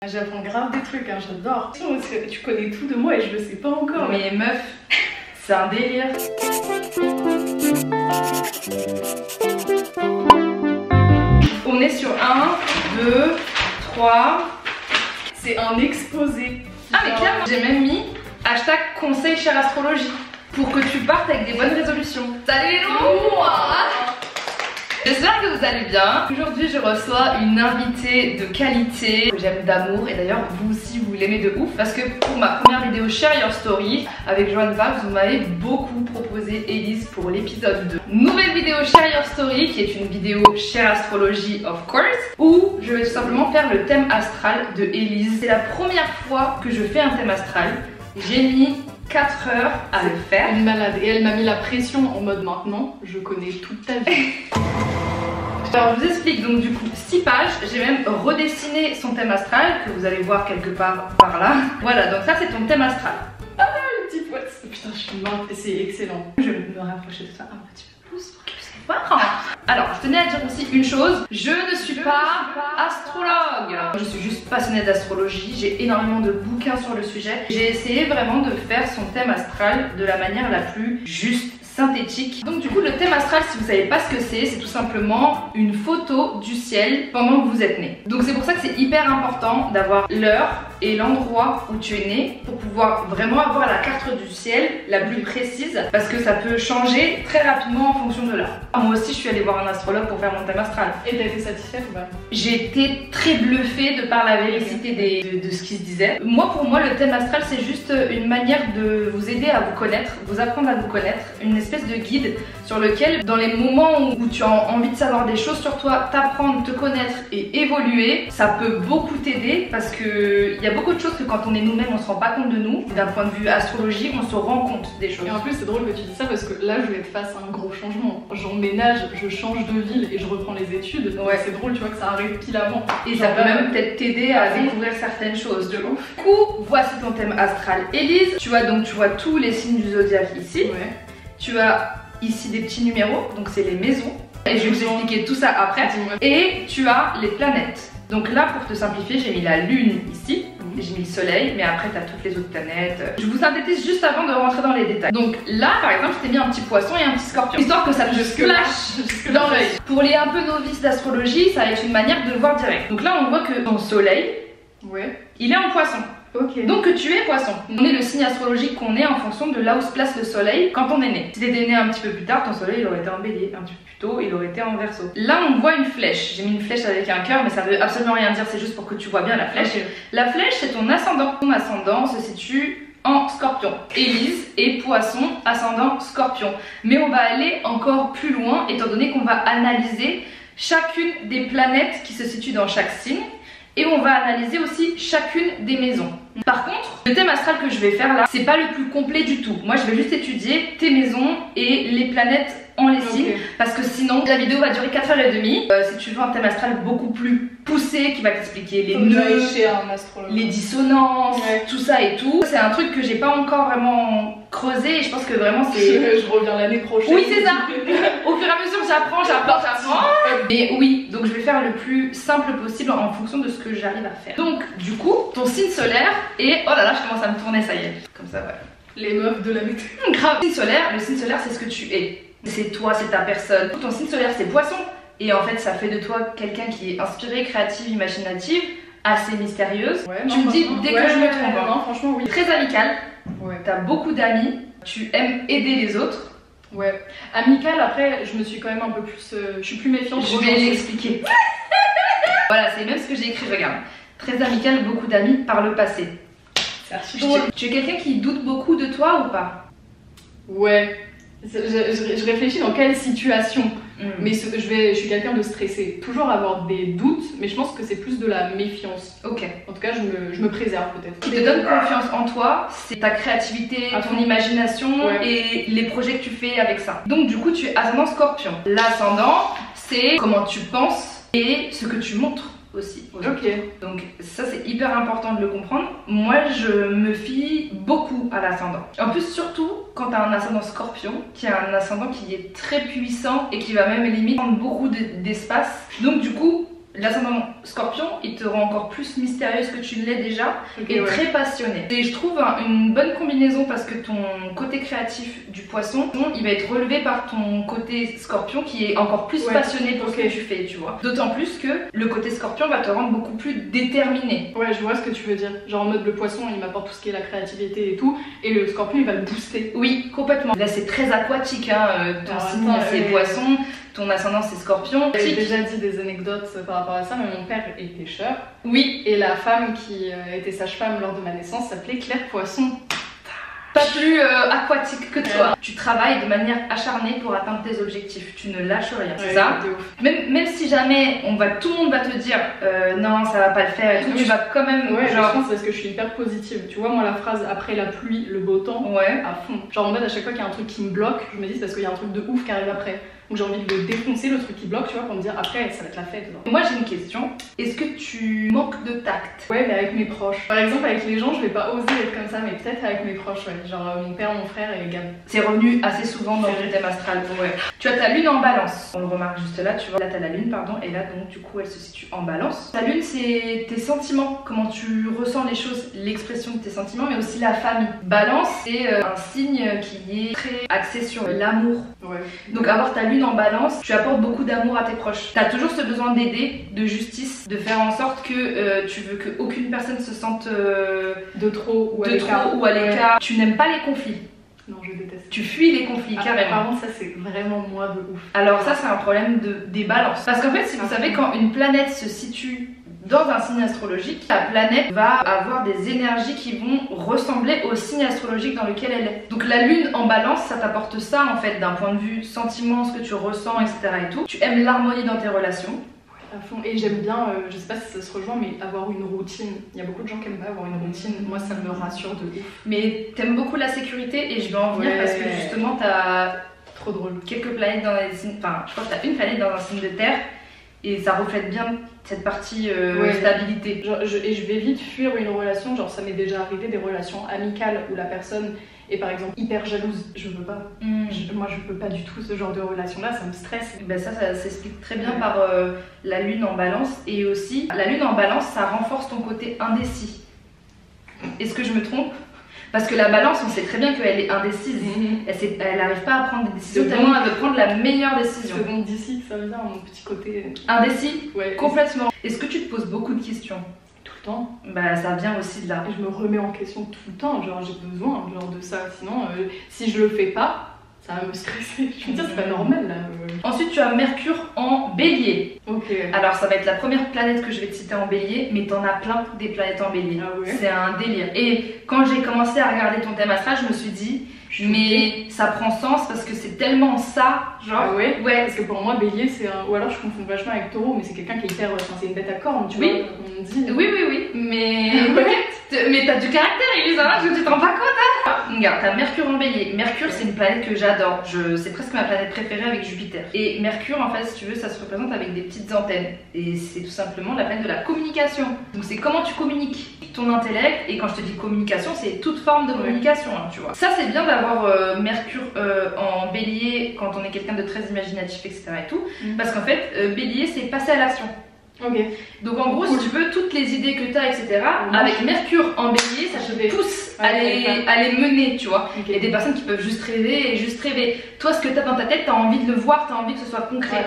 J'apprends grave des trucs, hein, j'adore. Tu connais tout de moi et je le sais pas encore. Mais meuf, c'est un délire. On est sur 1, 2, 3. C'est un exposé. Ah mais clairement, j'ai même mis hashtag conseil chère astrologie pour que tu partes avec des bonnes résolutions. Salut les loups! J'espère que vous allez bien. Aujourd'hui je reçois une invitée de qualité que j'aime d'amour, et d'ailleurs vous aussi vous l'aimez de ouf, parce que pour ma première vidéo Share Your Story avec Joanne Vibes, vous m'avez beaucoup proposé Elise pour l'épisode 2. Nouvelle vidéo Share Your Story qui est une vidéo Share Astrology of course, où je vais tout simplement faire le thème astral de Elise. C'est la première fois que je fais un thème astral. J'ai mis 4 heures à le faire. Une malade, et elle m'a mis la pression en mode maintenant je connais toute ta vie. Alors je vous explique, donc du coup 6 pages, j'ai même redessiné son thème astral que vous allez voir quelque part par là. Voilà, donc ça c'est ton thème astral. Ah le petit pote, putain je suis morte, c'est excellent. Je vais me rapprocher de ça un petit peu plus pour que vous puissiez voir. Alors je tenais à dire aussi une chose, je ne suis pas astrologue. Je suis juste passionnée d'astrologie, j'ai énormément de bouquins sur le sujet. J'ai essayé vraiment de faire son thème astral de la manière la plus juste, synthétique. Donc du coup le thème astral, si vous savez pas ce que c'est tout simplement une photo du ciel pendant que vous êtes né. Donc c'est pour ça que c'est hyper important d'avoir l'heure et l'endroit où tu es né pour pouvoir vraiment avoir la carte du ciel la plus précise, parce que ça peut changer très rapidement en fonction de l'heure. Moi aussi je suis allée voir un astrologue pour faire mon thème astral. Et t'as été satisfaite ou pas? J'ai été très bluffée de par la véracité de ce qui se disait. Moi, pour moi, le thème astral, c'est juste une manière de vous aider à vous connaître, vous apprendre à vous connaître, une espèce de guide sur lequel, dans les moments où tu as envie de savoir des choses sur toi, t'apprendre, te connaître et évoluer, ça peut beaucoup t'aider, parce que il y a beaucoup de choses que quand on est nous-mêmes, on se rend pas compte de nous. D'un point de vue astrologie, on se rend compte des choses. Et en plus, c'est drôle que tu dis ça parce que là, je vais être face à un gros changement. J'emménage, je change de ville et je reprends les études. Ouais, c'est drôle, tu vois, que ça arrive pile avant. Et ça peut même peut-être t'aider à découvrir certaines choses. De ouf. Du coup, voici ton thème astral, Elise. Tu vois tous les signes du zodiaque ici. Ouais. Tu as ici des petits numéros, donc c'est les maisons. Et je vais vous expliquer tout ça après. Et tu as les planètes. Donc là, pour te simplifier, j'ai mis la lune ici. J'ai mis le soleil, mais après tu as toutes les autres planètes. Je vous synthétise juste avant de rentrer dans les détails. Donc là, par exemple, je t'ai mis un petit poisson et un petit scorpion, histoire que ça te flash dans l'œil. Pour les un peu novices d'astrologie, ça va être une manière de voir direct. Donc là, on voit que ton soleil, il est en poisson. Okay. Donc que tu es poisson. On est le signe astrologique qu'on est en fonction de là où se place le soleil quand on est né. Si t'étais né un petit peu plus tard, ton soleil il aurait été en bélier. Un petit peu plus tôt, il aurait été en verso. Là on voit une flèche. J'ai mis une flèche avec un cœur, mais ça veut absolument rien dire, c'est juste pour que tu vois bien la flèche. Okay. La flèche c'est ton ascendant. Ton ascendant se situe en scorpion. Élise est poisson, ascendant scorpion. Mais on va aller encore plus loin, étant donné qu'on va analyser chacune des planètes qui se situent dans chaque signe. Et on va analyser aussi chacune des maisons. Par contre, le thème astral que je vais faire là, c'est pas le plus complet du tout. Moi, je vais juste étudier tes maisons et les planètes en les signes, parce que sinon la vidéo va durer 4h30. Si tu veux un thème astral beaucoup plus poussé qui va t'expliquer les nœuds, les dissonances, tout ça et tout, c'est un truc que j'ai pas encore vraiment creusé, et je pense que vraiment c'est... Je reviens l'année prochaine. Oui, c'est ça. Au fur et à mesure j'apprends. Mais oui, donc je vais faire le plus simple possible en fonction de ce que j'arrive à faire. Donc du coup, ton signe solaire est... Oh là là, je commence à me tourner, ça y est. Comme ça, voilà. Les meufs de la météo. Grave. Le signe solaire c'est ce que tu es. C'est toi, c'est ta personne. Ton signe solaire c'est poisson. Et en fait ça fait de toi quelqu'un qui est inspiré, créative, imaginative, assez mystérieuse. Tu me dis dès que je me trompe. Non, franchement oui. Très amical. T'as beaucoup d'amis. Tu aimes aider les autres. Ouais. Amical, après je me suis quand même un peu plus... je suis plus méfiante. Je vais l'expliquer. Voilà, c'est même ce que j'ai écrit, regarde. Très amical, beaucoup d'amis par le passé. Tu es quelqu'un qui doute beaucoup de toi ou pas? Ouais. Je réfléchis dans quelle situation. Mais je suis quelqu'un de stressé. Toujours avoir des doutes, mais je pense que c'est plus de la méfiance. Ok. En tout cas, je me préserve peut-être. Ce qui te donne confiance en toi, c'est ta créativité, ton imagination et les projets que tu fais avec ça. Donc du coup, tu es ascendant scorpion. L'ascendant, c'est comment tu penses et ce que tu montres aussi. Ok. Donc ça c'est hyper important de le comprendre. Moi je me fie beaucoup à l'ascendant. En plus surtout quand tu as un ascendant scorpion, qui est un ascendant qui est très puissant et qui va même limite prendre beaucoup d'espace. Donc du coup L'ascendant Scorpion, il te rend encore plus mystérieuse que tu ne l'es déjà et très passionnée. Et je trouve une bonne combinaison parce que ton côté créatif du Poisson, il va être relevé par ton côté Scorpion qui est encore plus passionné pour ce que tu fais, tu vois. D'autant plus que le côté Scorpion va te rendre beaucoup plus déterminé. Ouais, je vois ce que tu veux dire. Genre en mode le Poisson, il m'apporte tout ce qui est la créativité et tout, et le Scorpion, il va le booster. Oui, complètement. Là, c'est très aquatique, hein. Ton signe, c'est Poisson. Ton ascendant c'est Scorpion. J'ai déjà dit des anecdotes par rapport à ça, mais mon père est pêcheur. Oui. Et la femme qui était sage-femme lors de ma naissance s'appelait Claire Poisson. Pas plus aquatique que toi. Tu travailles de manière acharnée pour atteindre tes objectifs. Tu ne lâches rien, c'est ça. Même si jamais tout le monde va te dire non, ça va pas le faire et tout, tu vas quand même. Ouais, genre... je pense parce que je suis hyper positive. Tu vois, moi la phrase après la pluie, le beau temps, à fond. Genre en mode à chaque fois qu'il y a un truc qui me bloque, je me dis c'est parce qu'il y a un truc de ouf qui arrive après. Donc j'ai envie de le défoncer, le truc qui bloque, tu vois, pour me dire après ça va être la fête. Genre. Moi j'ai une question. Est-ce que tu manques de tact? Ouais, mais avec mes proches. Par exemple, avec les gens, je vais pas oser être comme ça, mais peut-être avec mes proches, ouais. Genre mon père, mon frère et Gab. C'est revenu assez souvent dans le thème astral. Ouais. Tu as ta lune en balance. On le remarque juste là, tu vois. Là t'as la lune, pardon, et là donc du coup elle se situe en balance. Ta lune c'est tes sentiments, comment tu ressens les choses, l'expression de tes sentiments, mais aussi la famille. Balance c'est un signe qui est très axé sur l'amour. Ouais. Donc avoir ta lune en balance, tu apportes beaucoup d'amour à tes proches. Tu as toujours ce besoin d'aider, de justice, de faire en sorte que tu veux qu'aucune personne se sente de trop ou à l'écart. Tu n'aimes pas les conflits. Non, je déteste. Tu fuis les conflits, carrément. Par contre, ça c'est vraiment moi de ouf. Alors ça c'est un problème des balances. Parce qu'en fait, si vous savez, quand une planète se situe dans un signe astrologique, la planète va avoir des énergies qui vont ressembler au signe astrologique dans lequel elle est. Donc la lune en balance, ça t'apporte ça en fait d'un point de vue sentiment, ce que tu ressens, etc. et tout. Tu aimes l'harmonie dans tes relations. À fond. Et j'aime bien, je sais pas si ça se rejoint, mais avoir une routine. Il y a beaucoup de gens qui aiment pas avoir une routine. Moi, ça me rassure de ouf. Mais t'aimes beaucoup la sécurité et je vais en venir parce que justement t'as trop drôle. Quelques planètes dans les signes. Enfin, je crois que t'as une planète dans un signe de terre. Et ça reflète bien cette partie stabilité. Et je vais vite fuir une relation, genre ça m'est déjà arrivé des relations amicales où la personne est par exemple hyper jalouse, je veux pas. Moi je peux pas du tout ce genre de relation là, ça me stresse. Ben ça s'explique très bien par la lune en balance, et aussi la lune en balance ça renforce ton côté indécis. Est-ce que je me trompe? Parce que la balance, on sait très bien qu'elle est indécise. Elle n'arrive pas à prendre des décisions, tellement elle veut prendre la meilleure décision. Seconde d'ici, ça veut dire mon petit côté... Indécis? Ouais. Complètement. Est-ce que tu te poses beaucoup de questions? Tout le temps. Bah ça vient aussi de là. Et je me remets en question tout le temps, genre j'ai besoin de ça. Sinon, si je le fais pas, ça va me stresser. Je me dis, c'est pas normal là. Ensuite, tu as Mercure en Bélier. Ok. Alors, ça va être la première planète que je vais te citer en Bélier, mais t'en as plein des planètes en Bélier. Ah ouais. C'est un délire. Et quand j'ai commencé à regarder ton thème astral, je me suis dit, mais ça prend sens parce que c'est tellement ça, genre. Ah ouais. Parce que pour moi, Bélier, c'est un. Ou alors je confonds vachement avec Taureau, mais c'est quelqu'un qui est hyper. Enfin, c'est une bête à cornes, tu vois. On me dit. Oui. Mais. Mais t'as du caractère, Elisa, je te rends pas compte, hein. Regarde, t'as Mercure en Bélier. Mercure, c'est une planète que j'adore. C'est presque ma planète préférée avec Jupiter. Et Mercure, en fait, si tu veux, ça se représente avec des petites antennes. Et c'est tout simplement la planète de la communication. Donc c'est comment tu communiques, ton intellect. Et quand je te dis communication, c'est toute forme de communication, hein, tu vois. Ça, c'est bien d'avoir Mercure en Bélier quand on est quelqu'un de très imaginatif, etc. et tout. Parce qu'en fait, Bélier, c'est passer à l'action. Ok. Donc en gros, si tu veux, toutes les idées que tu as, etc., avec Mercure en Bélier, ça te pousse à les mener, tu vois. Il y a des personnes qui peuvent juste rêver et juste rêver. Toi, ce que tu as dans ta tête, tu as envie de le voir, tu as envie que ce soit concret.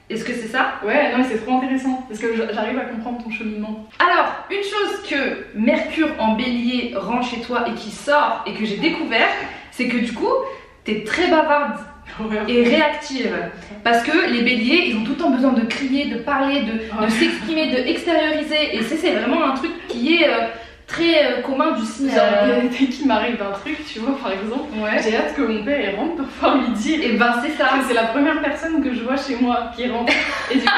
Est-ce que c'est ça? Ouais, non mais c'est trop intéressant, parce que j'arrive à comprendre ton cheminement. Alors, une chose que Mercure en Bélier rend chez toi et qui sort, et que j'ai découvert, c'est que du coup, t'es très bavarde et réactive. Parce que les béliers, ils ont tout le temps besoin de crier, de parler, de s'exprimer, de extérioriser. Et c'est vraiment un truc qui est très commun du signe. Dès qu'il m'arrive un truc, tu vois, par exemple, j'ai hâte que mon père il rentre pour pouvoir lui dire. Et ben c'est ça. C'est la première personne que je vois chez moi qui rentre. Et du coup,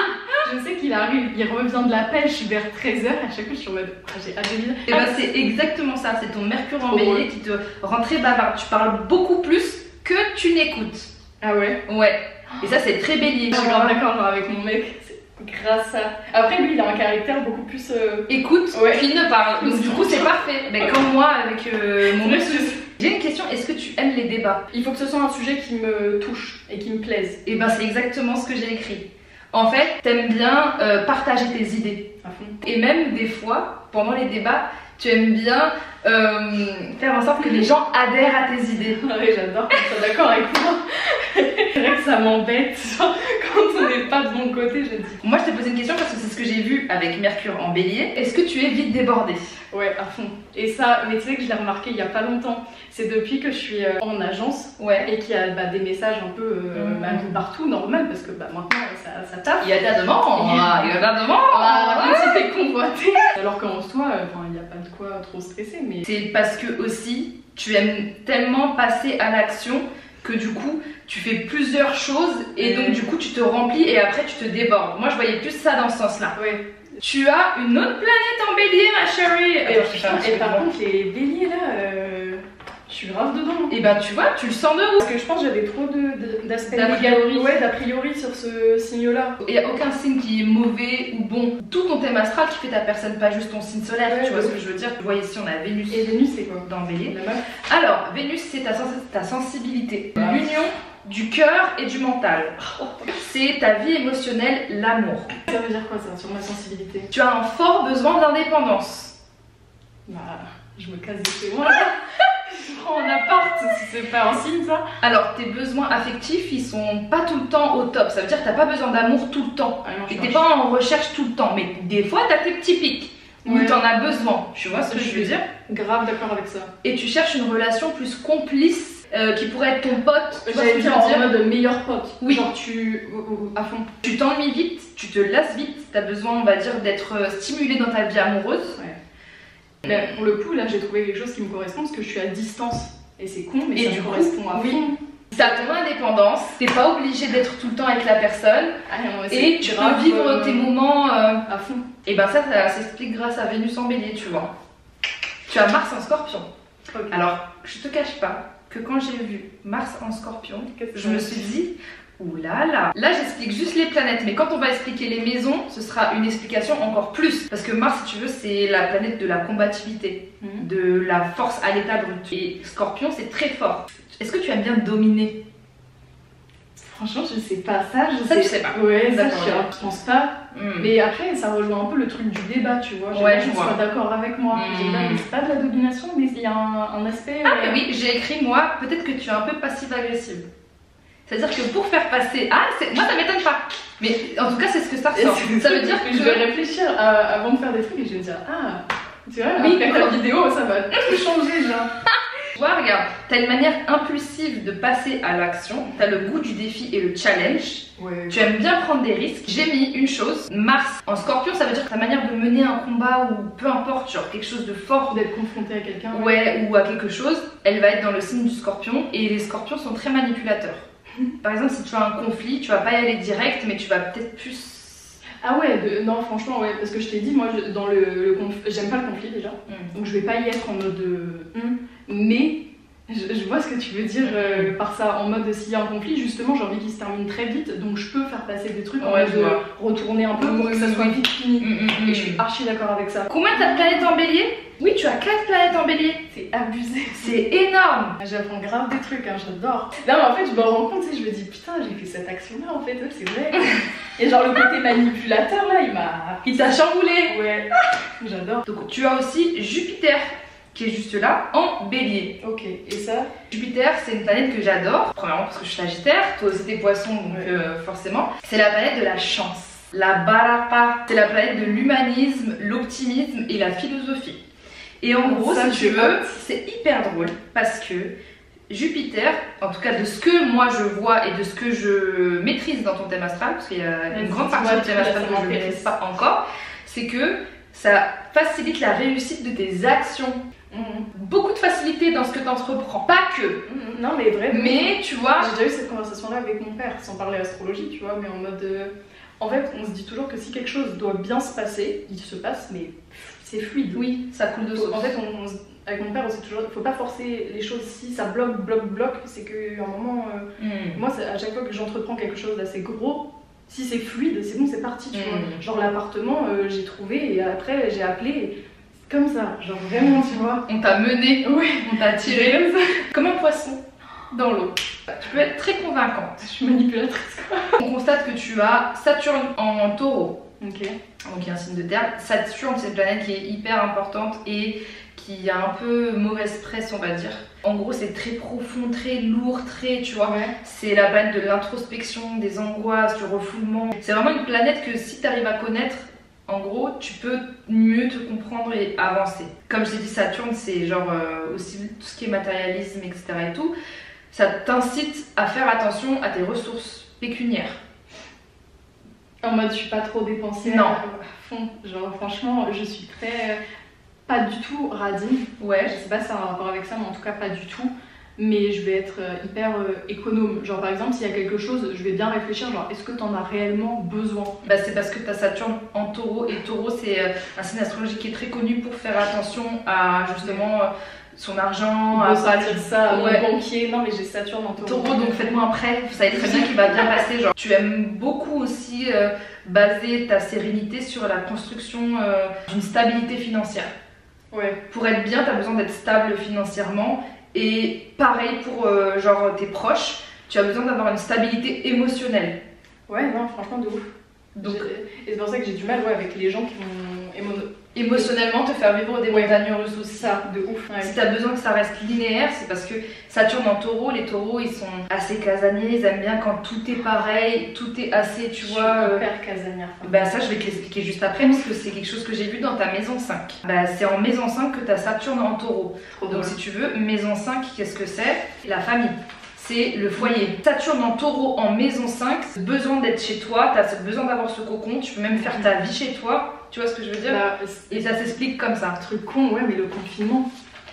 je sais qu'il arrive, il revient de la pêche vers 13h. À chaque fois, je suis en mode, j'ai hâte de lui dire. Et ben c'est exactement ça. C'est ton Mercure en Bélier qui te rend très bavarde. Tu parles beaucoup plus que tu n'écoutes. Ah ouais? Ouais. Et ça, c'est très Bélier. Je suis grave d'accord avec mon mec. Grâce à... Après lui il a un caractère beaucoup plus écoute, puis ne parle. Donc du coup c'est parfait. Mais comme moi avec mon monsieur. J'ai une question, est-ce que tu aimes les débats? Il faut que ce soit un sujet qui me touche et qui me plaise. Et ben c'est exactement ce que j'ai écrit. En fait, t'aimes bien partager tes idées. À fond. Et même des fois, pendant les débats, tu aimes bien faire en sorte que les gens adhèrent à tes idées. Ouais, j'adore quand tu sois d'accord avec moi. C'est vrai que ça m'embête. Quand on n'est pas de mon côté, je dis. Moi, je t'ai posé une question parce que c'est ce que j'ai vu avec Mercure en Bélier. Est-ce que tu es vite débordée? Ouais, à fond. Et ça, mais tu sais que je l'ai remarqué il y a pas longtemps. C'est depuis que je suis en agence et qu'il y a des messages un peu de partout, normal, parce que maintenant ça taffe. Il y a de la demande. Il y a de la demande. La petite est convoitée. Alors qu'en soi, il n'y a pas de quoi trop stresser. Mais c'est parce que aussi, tu aimes tellement passer à l'action que du coup, tu fais plusieurs choses et donc du coup, tu te remplis et après, tu te débordes. Moi, je voyais plus ça dans ce sens-là. Ouais. Tu as une autre planète en Bélier, ma chérie. Et par contre, les béliers là, je suis grave dedans. Et ben, tu vois, tu le sens de ouf. Parce que je pense que j'avais trop d'aspects d'a priori. Ouais, d'a priori sur ce signe-là. Il n'y a aucun signe qui est mauvais ou bon. Tout ton thème astral qui fait ta personne, pas juste ton signe solaire. Ouais, tu vois ce que je veux dire? Tu vois ici, on a Vénus. Et Vénus, c'est quoi dans Bélier? La meuf. Alors, Vénus, c'est ta sensibilité. L'union du cœur et du mental. C'est ta vie émotionnelle, l'amour. Ça veut dire quoi ça, sur ma sensibilité? Tu as un fort besoin d'indépendance. Bah, je me casse de chez moi. Je prends un appart, si c'est pas un signe ça. Alors, tes besoins affectifs, ils sont pas tout le temps au top. Ça veut dire que t'as pas besoin d'amour tout le temps. Et t'es pas en recherche tout le temps. Mais des fois, t'as tes petits pics où t'en as besoin. Tu vois ce que je veux dire? Grave d'accord avec ça. Et tu cherches une relation plus complice. Qui pourrait être ton pote, j'allais dire en mode meilleur pote. Oui. Genre à fond. Tu t'ennuies vite, tu te lasses vite, t'as besoin, on va dire, d'être stimulé dans ta vie amoureuse. Ouais. Mais pour le coup, là, j'ai trouvé quelque chose qui me correspond parce que je suis à distance. Et c'est con, mais ça me correspond à fond. T'as ton indépendance, t'es pas obligé d'être tout le temps avec la personne. Et tu peux vivre tes moments à fond. Et ben ça s'explique grâce à Vénus en Bélier, tu vois. Tu as Mars en Scorpion. Okay. Alors, je te cache pas que quand j'ai vu Mars en Scorpion, je me suis dit, oulala. Là, j'explique juste les planètes, mais quand on va expliquer les maisons, ce sera une explication encore plus. Parce que Mars, si tu veux, c'est la planète de la combativité, de la force à l'état brut. Et Scorpion, c'est très fort. Est-ce que tu aimes bien dominer? Franchement, je sais pas ça. Tu sais pas. Ouais, ça, je pense pas. Mais après, ça rejoint un peu le truc du débat, tu vois. Ouais, je sois d'accord avec moi. C'est pas de la domination, mais il y a un aspect. Ah, mais oui, j'ai écrit moi, peut-être que tu es un peu passive-agressive. C'est-à-dire que pour faire passer. Ah, moi ça m'étonne pas. Mais en tout cas, c'est ce que ça ressort. Ça veut dire que je vais réfléchir avant de faire des trucs et je vais me dire, ah, tu vois, oui, avec la vidéo, ça va tout changer, genre. Tu vois, regarde, t'as une manière impulsive de passer à l'action, t'as le goût du défi et le challenge, tu aimes bien prendre des risques. J'ai mis une chose, Mars en Scorpion, ça veut dire que ta manière de mener un combat ou peu importe, genre quelque chose de fort, d'être confronté à quelqu'un, ou à quelque chose, elle va être dans le signe du Scorpion et les Scorpions sont très manipulateurs. Par exemple, si tu as un conflit, tu vas pas y aller direct, mais tu vas peut-être plus... Ah ouais, non franchement ouais, parce que je t'ai dit, moi dans le j'aime pas le conflit déjà, donc je vais pas y être en mode mais je vois ce que tu veux dire par ça, en mode s'il y a un conflit, justement j'ai envie qu'il se termine très vite, donc je peux faire passer des trucs en mode de retourner un peu pour que ça soit vite fini, et je suis archi d'accord avec ça. Combien t'as de planètes en Bélier? Oui, tu as 4 planètes en Bélier. C'est abusé. C'est énorme. J'apprends grave des trucs, j'adore. Non mais en fait je me rends compte, je me dis putain j'ai fait cette action là en fait, c'est vrai. Et genre le côté manipulateur là, il t'a chamboulé. Ouais, j'adore. Donc tu as aussi Jupiter qui est juste là en Bélier. Ok, et ça? Jupiter, c'est une planète que j'adore. Premièrement parce que je suis Sagittaire, toi aussi t'es Poisson, donc forcément. C'est la planète de la chance, la barapa. C'est la planète de l'humanisme, l'optimisme et la philosophie. Et en gros, si tu veux, c'est hyper drôle parce que Jupiter, en tout cas de ce que moi je vois et de ce que je maîtrise dans ton thème astral, parce qu'il y a une grande partie du thème astral que je ne maîtrise pas encore, c'est que ça facilite la réussite de tes actions. Beaucoup de facilité dans ce que tu entreprends, pas que. Non mais vraiment. Mais tu vois, j'ai déjà eu cette conversation là avec mon père, sans parler astrologie, tu vois, mais en mode en fait on se dit toujours que si quelque chose doit bien se passer, il se passe, mais c'est fluide. Oui, ça coule de source. En fait avec mon père on sait toujours, il faut pas forcer les choses. Si ça bloque, c'est qu'à un moment moi à chaque fois que j'entreprends quelque chose d'assez gros, si c'est fluide, c'est bon, c'est parti, tu vois. Genre l'appartement, j'ai trouvé et après j'ai appelé. Comme ça, genre vraiment, tu vois. On t'a mené, oui, on t'a tiré comme ça. Comme un poisson. dans l'eau. Tu peux être très convaincante. Je suis manipulatrice quoi. On constate que tu as Saturne en taureau. Ok. Donc il y a un signe de terre. Saturne, c'est une planète qui est hyper importante et qui a un peu mauvaise presse, on va dire. En gros, c'est très profond, très lourd, très, tu vois. Ouais. C'est la planète de l'introspection, des angoisses, du refoulement. C'est vraiment une planète que si tu arrives à connaître, en gros, tu peux mieux te comprendre et avancer. Comme je t'ai dit, Saturne, c'est genre aussi tout ce qui est matérialisme, etc. et tout. Ça t'incite à faire attention à tes ressources pécuniaires. En mode, je suis pas trop dépensière. Non. À fond. Genre, franchement, je suis très. Pas du tout radine. Ouais. Je sais pas si ça a un rapport avec ça, mais en tout cas, pas du tout. Mais je vais être hyper économe. Genre, par exemple, s'il y a quelque chose, je vais bien réfléchir. Genre, est-ce que t'en as réellement besoin? Bah, c'est parce que tu as Saturne en taureau. Et taureau, c'est un signe astrologique qui est très connu pour faire attention à justement. Son argent, à pas dire ça à ouais. mon banquier. Non mais j'ai Saturne en taureau. Taureau, donc faites-moi un prêt, vous savez très bien qu'il va bien passer. Genre, tu aimes beaucoup aussi baser ta sérénité sur la construction d'une stabilité financière. Ouais. Pour être bien, tu as besoin d'être stable financièrement. Et pareil pour genre tes proches, tu as besoin d'avoir une stabilité émotionnelle. Ouais, non, franchement, de ouf. Donc, et c'est pour ça que j'ai du mal avec les gens qui vont émotionnellement te faire vivre des montagnes russes aussi. Ça, de ouf. Ouais. Si tu as besoin que ça reste linéaire, c'est parce que Saturne en taureau, les taureaux ils sont assez casaniers, ils aiment bien quand tout est pareil, tout est assez, tu vois. Hyper casanière. Bah ça je vais te l'expliquer juste après parce que c'est quelque chose que j'ai vu dans ta maison 5. Bah c'est en maison 5 que tu as Saturne en taureau. Donc si tu veux, maison 5, qu'est-ce que c'est? La famille. C'est le foyer. Saturne en taureau en maison 5, c'est besoin d'être chez toi, tu as besoin d'avoir ce cocon, tu peux même faire ta vie chez toi. Tu vois ce que je veux dire? Bah, et ça s'explique comme ça. Truc con, ouais, mais le confinement,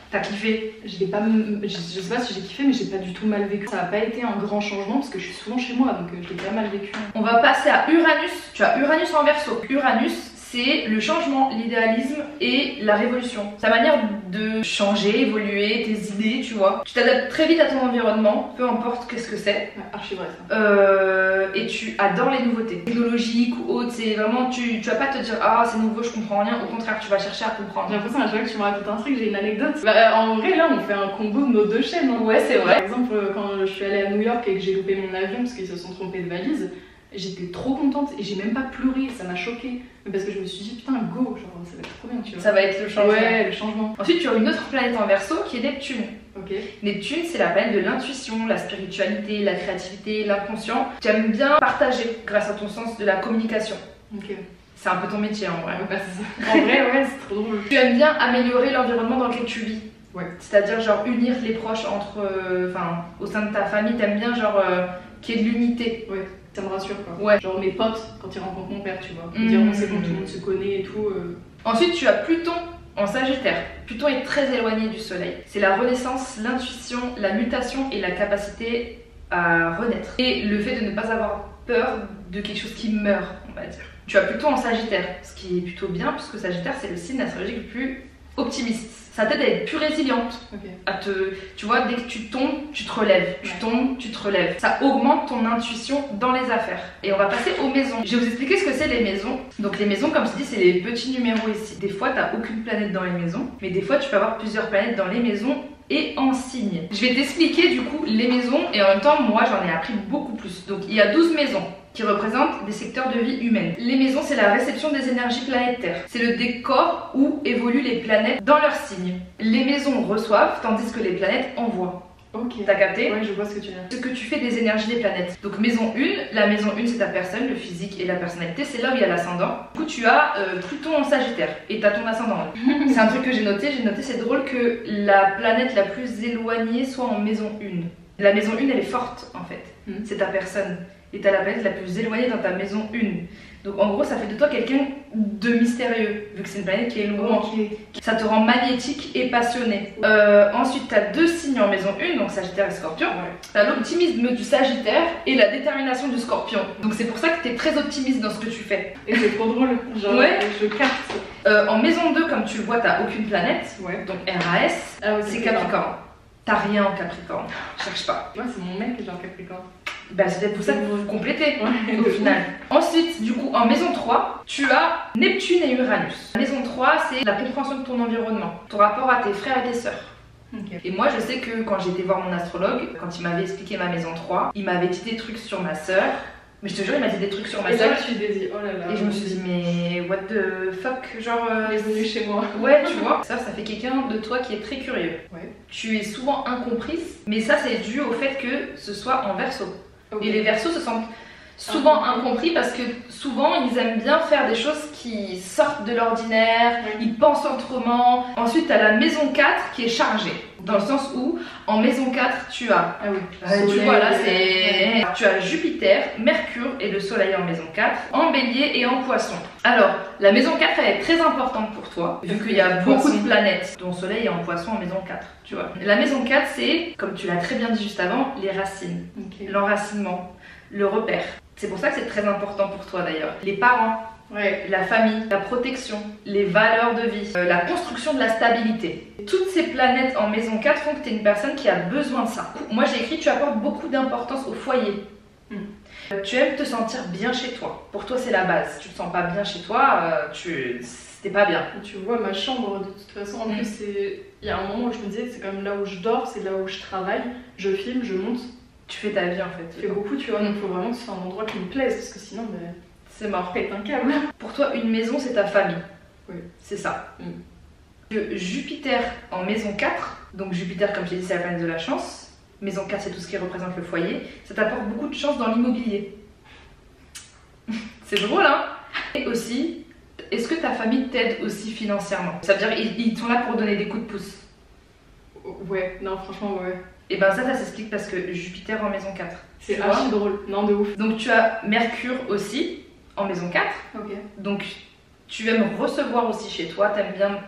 t'as kiffé? Je sais pas si j'ai kiffé, mais j'ai pas du tout mal vécu. Ça n'a pas été un grand changement parce que je suis souvent chez moi, donc je l'ai pas mal vécu. On va passer à Uranus. Tu as Uranus en Verseau. Uranus, c'est le changement, l'idéalisme et la révolution. Ta manière de changer, évoluer, tes idées, tu vois. Tu t'adaptes très vite à ton environnement, peu importe qu'est-ce que c'est. Ouais, archi vrai ça. Et tu adores les nouveautés. Technologiques ou autres, c'est vraiment, tu vas pas te dire ah c'est nouveau, je comprends rien. Au contraire, tu vas chercher à comprendre. J'ai l'impression à chaque fois que tu me racontes un truc, j'ai une anecdote. Bah, en vrai, là, on fait un combo de nos deux chaînes. Hein. Ouais, c'est vrai. Par exemple, quand je suis allée à New York et que j'ai loupé mon avion parce qu'ils se sont trompés de valise, j'étais trop contente et j'ai même pas pleuré, ça m'a choquée. Mais parce que je me suis dit putain go, genre ça va être trop bien, tu vois. Ça va être le changement. Ouais, le changement. Ensuite tu as une autre planète en Verseau qui est Neptune. Ok. Neptune c'est la planète de l'intuition, la spiritualité, la créativité, l'inconscient. Tu aimes bien partager grâce à ton sens de la communication. Ok. C'est un peu ton métier en vrai. Ouais, bah, c'est ça. En vrai ouais, c'est trop drôle. Tu aimes bien améliorer l'environnement dans lequel tu vis. Ouais. C'est-à-dire genre unir les proches entre, enfin au sein de ta famille, t'aimes bien genre qu'il y ait de l'unité. Ouais. Ça me rassure quoi. Ouais. Genre mes potes, quand ils rencontrent mon père, tu vois. Ils diront c'est bon, tout le monde se connaît et tout. Ensuite, tu as Pluton en Sagittaire. Pluton est très éloigné du Soleil. C'est la renaissance, l'intuition, la mutation et la capacité à renaître. Et le fait de ne pas avoir peur de quelque chose qui meurt, on va dire. Tu as Pluton en Sagittaire, ce qui est plutôt bien puisque Sagittaire c'est le signe astrologique le plus optimiste. Ça t'aide à être plus résiliente. Okay. Tu vois, dès que tu tombes, tu te relèves. Tu tombes, tu te relèves. Ça augmente ton intuition dans les affaires. Et on va passer aux maisons. Je vais vous expliquer ce que c'est les maisons. Donc les maisons, comme je dis, c'est les petits numéros ici. Des fois, t'as aucune planète dans les maisons. Mais des fois, tu peux avoir plusieurs planètes dans les maisons et en signe. Je vais t'expliquer du coup les maisons et en même temps, moi, j'en ai appris beaucoup plus. Donc il y a 12 maisons qui représentent des secteurs de vie humaine. Les maisons, c'est la réception des énergies planétaires. C'est le décor où évoluent les planètes dans leur signe. Les maisons reçoivent, tandis que les planètes envoient. Ok. T'as capté? Ouais, je vois ce que tu veux dire. Ce que tu fais des énergies des planètes. Donc maison 1, la maison 1 c'est ta personne, le physique et la personnalité, c'est là où il y a l'ascendant. Du coup tu as Pluton en Sagittaire et t'as ton ascendant là. C'est un truc que j'ai noté, c'est drôle que la planète la plus éloignée soit en maison 1. La maison 1 elle est forte en fait, c'est ta personne. Et t'as la planète la plus éloignée dans ta maison 1. Donc en gros ça fait de toi quelqu'un de mystérieux, vu que c'est une planète qui est loin. Okay. Ça te rend magnétique et passionné. Ensuite t'as 2 signes en maison 1, donc Sagittaire et Scorpion. Ouais. T'as l'optimisme du Sagittaire et la détermination du Scorpion. Donc c'est pour ça que t'es très optimiste dans ce que tu fais. Et c'est trop drôle, genre ouais. Je capte. En maison 2, comme tu le vois, t'as aucune planète. Ouais. Donc RAS, c'est Capricorne. T'as rien en Capricorne, cherche pas. Ouais, c'est mon mec qui est genre Capricorne. Bah c'est peut-être pour ça que vous vous complétez ouais, au final. Ensuite, du coup, en maison 3, tu as Neptune et Uranus. Maison 3, c'est la compréhension de ton environnement, ton rapport à tes frères et tes sœurs. Okay. Et moi je sais que quand j'étais voir mon astrologue, quand il m'avait expliqué ma maison 3, il m'avait dit des trucs sur ma soeur. Mais je te jure, il m'a dit des trucs sur ma soeur. Et là, tu t'es dit, oh là là. Et je me suis dit, mais what the fuck, genre. Elle est venue chez moi. Ouais, tu vois. Ça fait quelqu'un de toi qui est très curieux. Ouais. Tu es souvent incomprise, mais ça, c'est dû au fait que ce soit en verso. Okay. Et les versos se sentent souvent incompris parce que souvent ils aiment bien faire des choses qui sortent de l'ordinaire, ils pensent autrement. Ensuite, tu as la maison 4 qui est chargée. Dans le sens où, en maison 4, tu as, tu vois là, tu as Jupiter, Mercure et le Soleil en maison 4, en Bélier et en Poisson. Alors, la maison 4, elle est très importante pour toi, vu qu'il y a beaucoup de planètes, dont Soleil est en Poisson en maison 4, tu vois. La maison 4, c'est, comme tu l'as très bien dit juste avant, les racines, l'enracinement, le repère. C'est pour ça que c'est très important pour toi d'ailleurs. Les parents, la famille, la protection, les valeurs de vie, la construction de la stabilité. Toutes ces planètes en maison 4 font que tu es une personne qui a besoin de ça. Moi j'ai écrit, tu apportes beaucoup d'importance au foyer. Tu aimes te sentir bien chez toi. Pour toi c'est la base. Tu te sens pas bien chez toi, t'es pas bien. Tu vois ma chambre de toute façon, en plus il y a un moment où je me disais c'est quand même là où je dors, c'est là où je travaille, je filme, je monte. Tu fais ta vie en fait. Tu fais beaucoup, tu vois, donc il faut vraiment que ce soit un endroit qui me plaise parce que sinon c'est mort. Pète un câble. Pour toi, une maison, c'est ta famille. Oui. C'est ça. Jupiter en maison 4, donc Jupiter, comme je t'ai dit, c'est la planète de la chance. Maison 4, c'est tout ce qui représente le foyer. Ça t'apporte beaucoup de chance dans l'immobilier. C'est drôle, hein? Et aussi, est-ce que ta famille t'aide aussi financièrement? Ça veut dire ils sont là pour donner des coups de pouce. Ouais, non, franchement, ouais. Et ben ça s'explique parce que Jupiter en maison 4. C'est archi drôle. Non, de ouf. Donc tu as Mercure aussi en maison 4. Ok. Donc tu aimes recevoir aussi chez toi, t'aimes bien,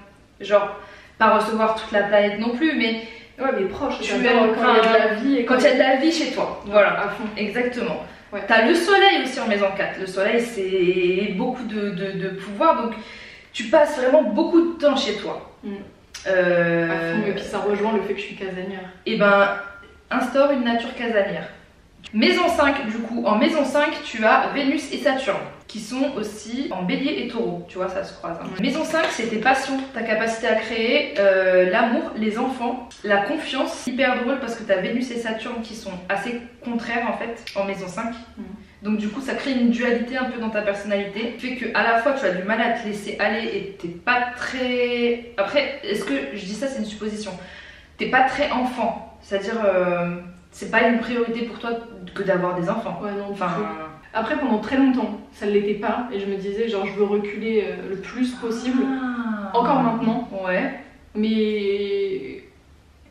genre, pas recevoir toute la planète non plus, mais ouais, mais proche. Tu aimes quand il y a de la vie. Quand il y a de la vie chez toi. Voilà, à fond. Exactement. Ouais. T'as le soleil aussi en maison 4. Le soleil, c'est beaucoup de pouvoir, donc tu passes vraiment beaucoup de temps chez toi. À fond, et puis ça rejoint le fait que je suis casanière. Et ben, instaure une nature casanière. Maison 5, du coup, en maison 5, tu as Vénus et Saturne, qui sont aussi en Bélier et Taureau, tu vois, ça se croise. Hein. Maison 5, c'est tes passions, ta capacité à créer, l'amour, les enfants, la confiance. Hyper drôle parce que tu as Vénus et Saturne qui sont assez contraires en fait, en maison 5. Donc du coup, ça crée une dualité un peu dans ta personnalité, qui fait qu'à la fois, tu as du mal à te laisser aller et t'es pas très... Après, est-ce que je dis ça, c'est une supposition. T'es pas très enfant, c'est-à-dire... c'est pas une priorité pour toi que d'avoir des enfants. Ouais, non, enfin... Après, pendant très longtemps, ça ne l'était pas. Et je me disais, genre, je veux reculer le plus possible. Encore maintenant. Ouais. Mais...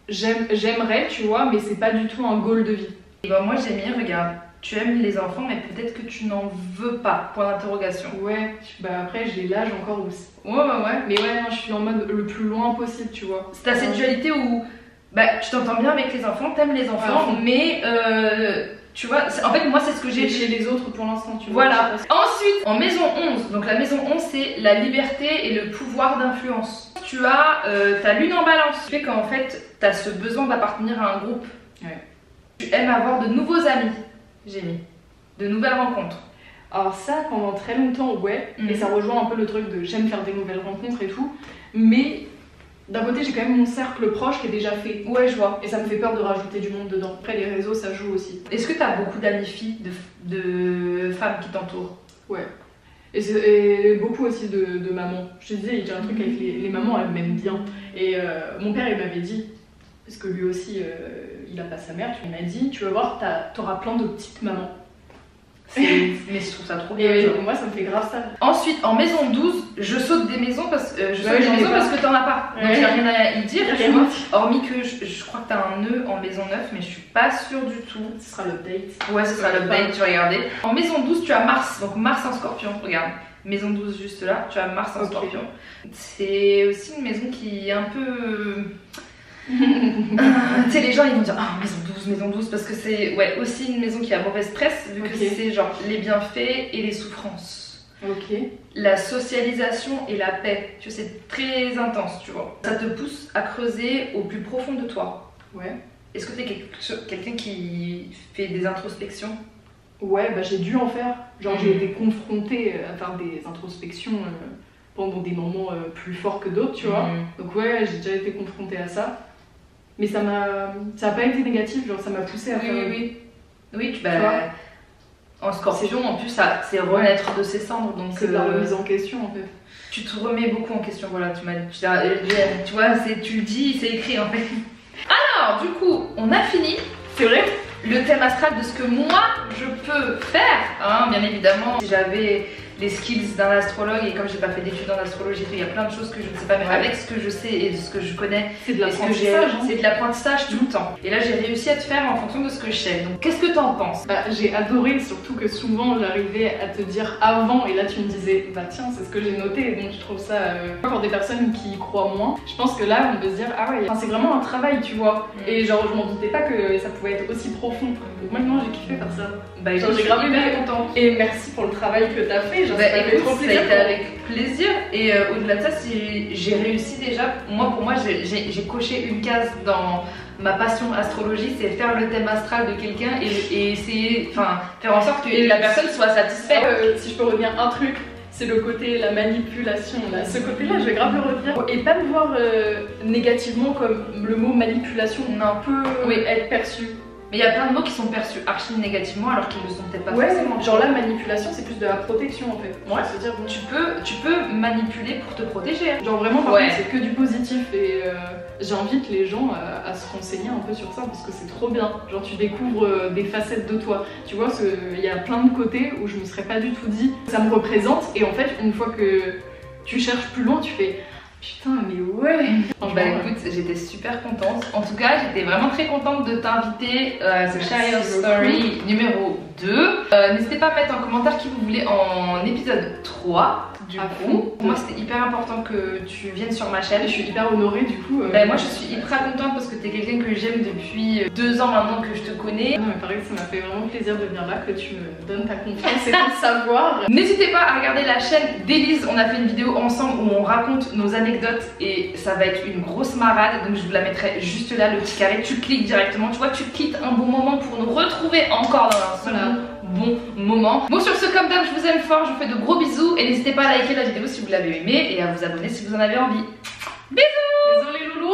J'aimerais, tu vois, mais c'est pas du tout un goal de vie. Et ben moi, j'ai mis, regarde, tu aimes les enfants, mais peut-être que tu n'en veux pas, point d'interrogation. Ouais, bah après, j'ai l'âge encore aussi. Ouais. Mais ouais, non, je suis en mode le plus loin possible, tu vois. C'est cette dualité où... Bah, tu t'entends bien avec les enfants, t'aimes les enfants, mais tu vois, en fait, moi, c'est ce que j'ai chez les autres pour l'instant, tu vois. Voilà. Ensuite, en maison 11, donc la maison 11, c'est la liberté et le pouvoir d'influence. Tu as ta lune en balance, ce qui fait qu'en fait, tu as ce besoin d'appartenir à un groupe. Ouais. Tu aimes avoir de nouveaux amis, j'ai mis, de nouvelles rencontres. Alors ça, pendant très longtemps, ouais, et ça rejoint un peu le truc de j'aime faire des nouvelles rencontres et tout, mais... D'un côté, j'ai quand même mon cercle proche qui est déjà fait. Ouais, je vois. Et ça me fait peur de rajouter du monde dedans. Après, les réseaux, ça joue aussi. Est-ce que t'as beaucoup d'amies filles, de femmes qui t'entourent? Ouais. Et beaucoup aussi de mamans. Je te disais, il y a un truc avec les mamans, elles m'aiment bien. Et mon père, il m'avait dit, parce que lui aussi, il a pas sa mère, il m'a dit, tu vas voir, t'auras plein de petites mamans. Mais je trouve ça trop bien. Et moi, ça me fait grave ça. Ensuite, en maison 12, je saute des maisons parce que t'en as pas. Donc il n'y a rien à y dire, tu vois. Hormis que je crois que t'as un nœud en maison 9, mais je suis pas sûre du tout. Ce sera l'update. Ouais, ce sera l'update, tu vas regarder. En maison 12, tu as Mars, donc Mars en Scorpion, regarde. Maison 12 juste là, tu as Mars en Scorpion. C'est aussi une maison qui est un peu... tu sais, les gens ils vont dire ah, maison 12 parce que c'est aussi une maison qui a mauvaise presse vu que c'est genre les bienfaits et les souffrances. La socialisation et la paix, tu vois, c'est très intense, tu vois. Ça te pousse à creuser au plus profond de toi. Ouais. Est-ce que t'es quelqu'un qui fait des introspections? Ouais, bah j'ai dû en faire. Genre j'ai été confrontée à faire des introspections pendant des moments plus forts que d'autres, tu vois. Donc ouais, j'ai déjà été confrontée à ça. Mais ça a pas été négatif, genre ça m'a poussé à faire. Oui, en Scorpion, en plus, c'est renaître de ses cendres, donc c'est de la remise en question en fait. Tu te remets beaucoup en question, voilà, tu vois, tu le dis, c'est écrit en fait. Alors, du coup, on a fini. C'est vrai. Le thème astral de ce que moi je peux faire, hein, bien évidemment. Si j'avais les skills d'un astrologue et comme j'ai pas fait d'études en astrologie, il y a plein de choses que je ne sais pas, mais avec ce que je sais et ce que je connais, c'est de l'apprentissage. C'est de l'apprentissage tout le temps. Et là, j'ai réussi à te faire en fonction de ce que je sais. Donc, qu'est-ce que t'en penses? J'ai adoré, surtout que souvent j'arrivais à te dire avant, et là tu me disais, bah tiens, c'est ce que j'ai noté. Donc je trouve ça. Pour des personnes qui y croient moins, je pense que là on peut se dire, ah ouais, c'est vraiment un travail, tu vois. Et genre, je m'en doutais pas que ça pouvait être aussi profond. Donc, moi, j'ai kiffé faire ça. Bah, j'ai grave hyper contente. Et merci pour le travail que t'as fait. Genre, ça écoute, trop plaisir. Ça a été avec plaisir. Et au-delà de ça, j'ai réussi déjà. Pour moi, j'ai coché une case dans ma passion astrologie, c'est faire le thème astral de quelqu'un et essayer, faire en sorte que la personne soit satisfaite. Si je peux retenir un truc, c'est le côté, la manipulation. Là. Ce côté-là, je vais grave le retenir. Et pas me voir négativement comme le mot manipulation peut être perçu. Mais il y a plein de mots qui sont perçus archi négativement alors qu'ils ne le sont peut-être pas forcément. Genre la manipulation, c'est plus de la protection en fait. Ouais, c'est-à-dire tu peux manipuler pour te protéger. Genre vraiment, par contre, c'est que du positif. Et j'invite les gens à se renseigner un peu sur ça parce que c'est trop bien. Genre tu découvres des facettes de toi. Tu vois, il y a plein de côtés où je me serais pas du tout dit ça me représente. Et en fait, une fois que tu cherches plus loin, tu fais putain, mais ouais! Bah écoute, j'étais super contente. En tout cas, j'étais vraiment très contente de t'inviter à ce Chariot Story numéro 2. N'hésitez pas à mettre en commentaire qui vous voulez en épisode 3. Du coup, pour moi c'était hyper important que tu viennes sur ma chaîne. Je suis hyper honorée du coup. Moi je suis hyper contente parce que t'es quelqu'un que j'aime depuis 2 ans maintenant que je te connais. Non mais pareil, ça m'a fait vraiment plaisir de venir là, que tu me donnes ta confiance et ton savoir. N'hésitez pas à regarder la chaîne d'Elise, on a fait une vidéo ensemble où on raconte nos anecdotes et ça va être une grosse marade, donc je vous la mettrai juste là, le petit carré, tu cliques directement, tu vois, tu quittes un bon moment pour nous retrouver encore dans un bon moment. Bon, sur ce, comme d'hab, je vous aime fort, je vous fais de gros bisous et n'hésitez pas à liker la vidéo si vous l'avez aimée et à vous abonner si vous en avez envie. Bisous! Bisous les loulous!